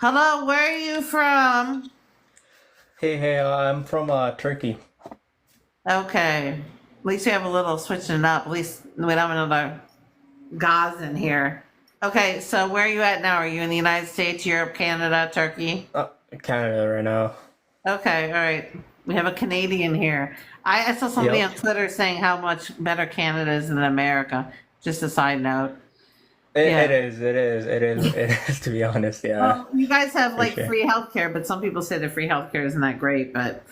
Hello, where are you from? Hey, I'm from Turkey. Okay. At least you have a little switching it up. At least we don't have another Gazan here. Okay, so where are you at now? Are you in the United States, Europe, Canada, Turkey? Uh, Canada right now. Okay, all right. We have a Canadian here. I saw somebody on Yep. Twitter saying how much better Canada is than America. Just a side note. It, Yeah. it is, it is, it is, it is, to be honest, yeah, Well, you guys have for like sure. free healthcare, but some people say the free healthcare isn't that great. But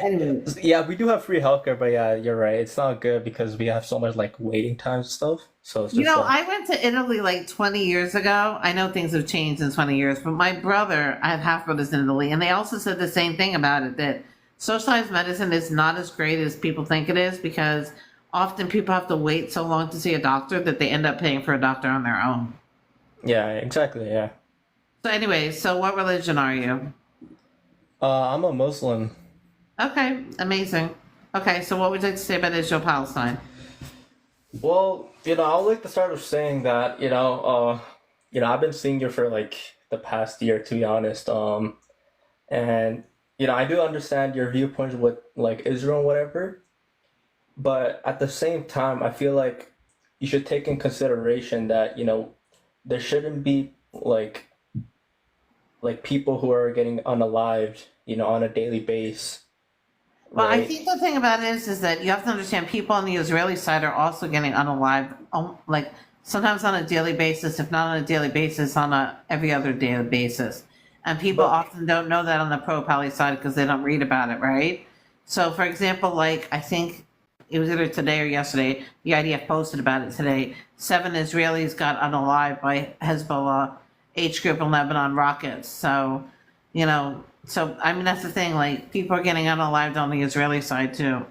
anyway. Yeah, we do have free healthcare, but yeah, you're right. It's not good because we have so much like waiting times and stuff. So it's You just know, like, I went to Italy like 20 years ago. I know things have changed in 20 years, but my brother, I have half brothers in Italy, and they also said the same thing about it that socialized medicine is not as great as people think it is because often people have to wait so long to see a doctor that they end up paying for a doctor on their own. yeah, exactly, yeah. So, anyway, so what religion are you? I'm a Muslim. Okay, amazing. Okay, so what would you like to say about Israel Palestine? Well, I would like to start with saying that, I've been seeing you for like the past year, to be honest. And I do understand your viewpoints with like Israel and whatever. But at the same time, I feel like you should take in consideration that, there shouldn't be like people who are getting unalived, on a daily basis, Well, I right? think the thing about it is that you have to understand people on the Israeli side are also getting unalived, like sometimes on a daily basis, if not on a daily basis, on a every other daily basis. And people But often don't know that on the pro-Pali side because they don't read about it, right? So, for example, like I think it was either today or yesterday, the IDF posted about it today. 7 Israelis got unalived by Hezbollah H group in Lebanon rockets. So I mean that's the thing. Like people are getting unalived on the Israeli side too.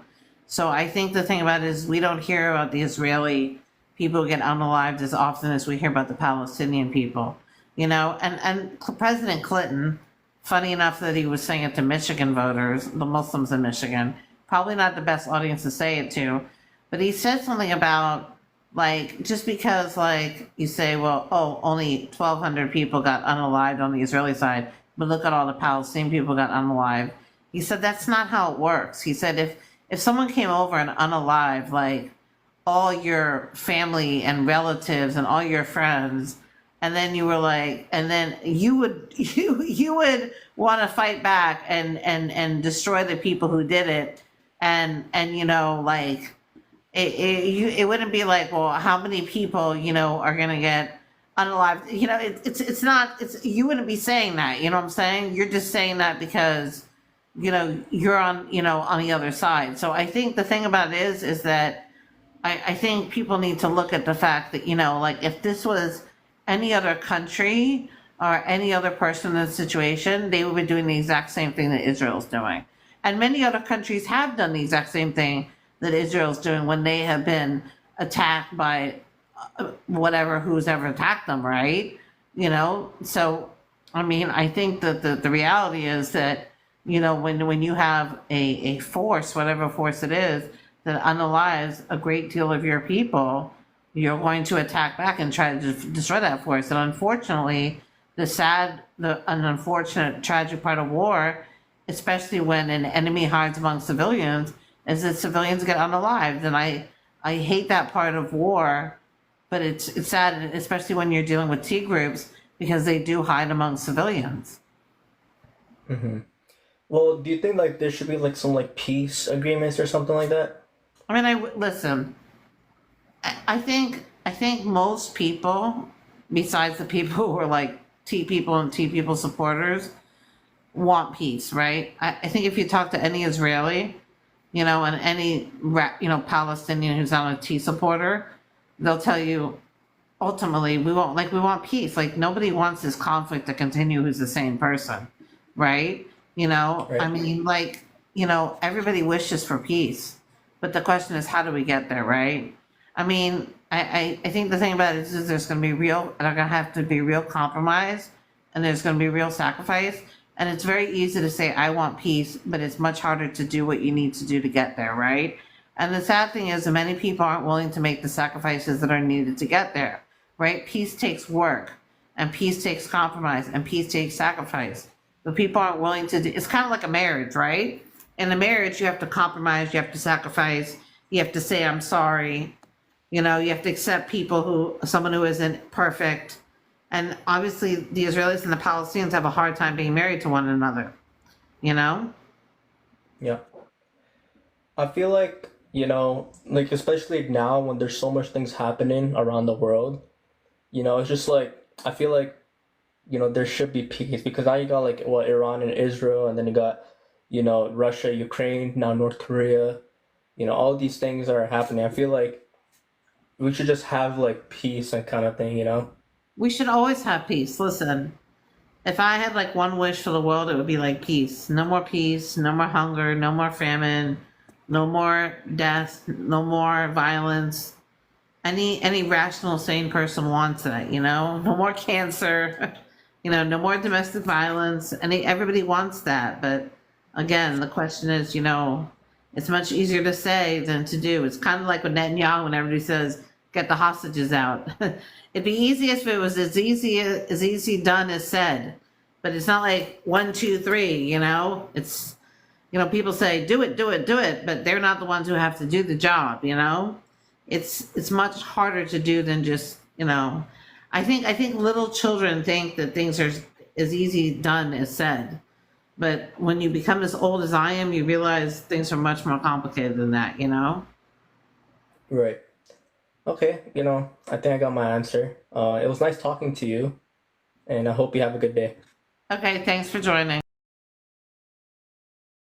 So I think the thing about it is we don't hear about the Israeli people who get unalived as often as we hear about the Palestinian people. And President Clinton, funny enough that he was saying it to Michigan voters, the Muslims in Michigan, probably not the best audience to say it to, but he said something about like just because like you say, well, oh, only 1,200 people got unalived on the Israeli side, but look at all the Palestinian people got unalived. He said that's not how it works. He said if someone came over and unalived like all your family and relatives and all your friends, and then you were like, and then you would you would want to fight back and destroy the people who did it, and like it wouldn't be like, well, how many people are gonna get unalived? It's not. You wouldn't be saying that. You know what I'm saying? You're just saying that because you're on on the other side. So I think the thing about it is that I think people need to look at the fact that like if this was any other country or any other person in the situation, they would be doing the exact same thing that Israel's doing. And many other countries have done the exact same thing that Israel's doing when they have been attacked by whatever who's ever attacked them, right? So I mean, I think that the reality is that when you have a force, whatever force it is, that unalives a great deal of your people, you're going to attack back and try to destroy that force. And unfortunately, an unfortunate, tragic part of war, especially when an enemy hides among civilians, is that civilians get unalived. And I hate that part of war, but it's sad, especially when you're dealing with T groups, because they do hide among civilians. hmm well, do you think like there should be like some like peace agreements or something like that? I mean, listen. I think most people, besides the people who are like T people and T people supporters, want peace, right? I think if you talk to any Israeli, and any Palestinian who's not a T supporter, they'll tell you ultimately we want peace. Like nobody wants this conflict to continue. Who's the same person, right? I Right. mean, like everybody wishes for peace, but the question is how do we get there, right? I mean, I think the thing about it is there's going to be they're going to have to be real compromise, and there's going to be real sacrifice. And it's very easy to say, I want peace, but it's much harder to do what you need to do to get there, right? And the sad thing is that many people aren't willing to make the sacrifices that are needed to get there, right? Peace takes work. and peace takes compromise, and peace takes sacrifice. But people aren't willing to do. It's kind of like a marriage, right? In a marriage, you have to compromise, you have to sacrifice, you have to say I'm sorry. You know, you have to accept someone who isn't perfect. And obviously, the Israelis and the Palestinians have a hard time being married to one another. You know? Yeah. I feel like, like especially now when there's so much things happening around the world, it's just like I feel like, there should be peace because now you got like Iran and Israel, and then you got, Russia, Ukraine, now North Korea, all these things are happening. I feel like we should just have like peace and kind of thing. We should always have peace. Listen, if I had like one wish for the world, it would be like peace. No more peace, no more hunger, no more famine, no more death, no more violence. Any rational, sane person wants that, No more cancer, no more domestic violence. Everybody wants that. But again, the question is, it's much easier to say than to do. It's kind of like with Netanyahu when everybody says, get the hostages out. It'd be easiest if it was as easy done as said. But it's not like 1, 2, 3, It's, people say, do it, do it, do it. But they're not the ones who have to do the job, It's much harder to do than just, I think little children think that things are as easy done as said. But when you become as old as I am, you realize things are much more complicated than that, Right. Okay, I think I got my answer. It was nice talking to you, and I hope you have a good day. Okay, thanks for joining.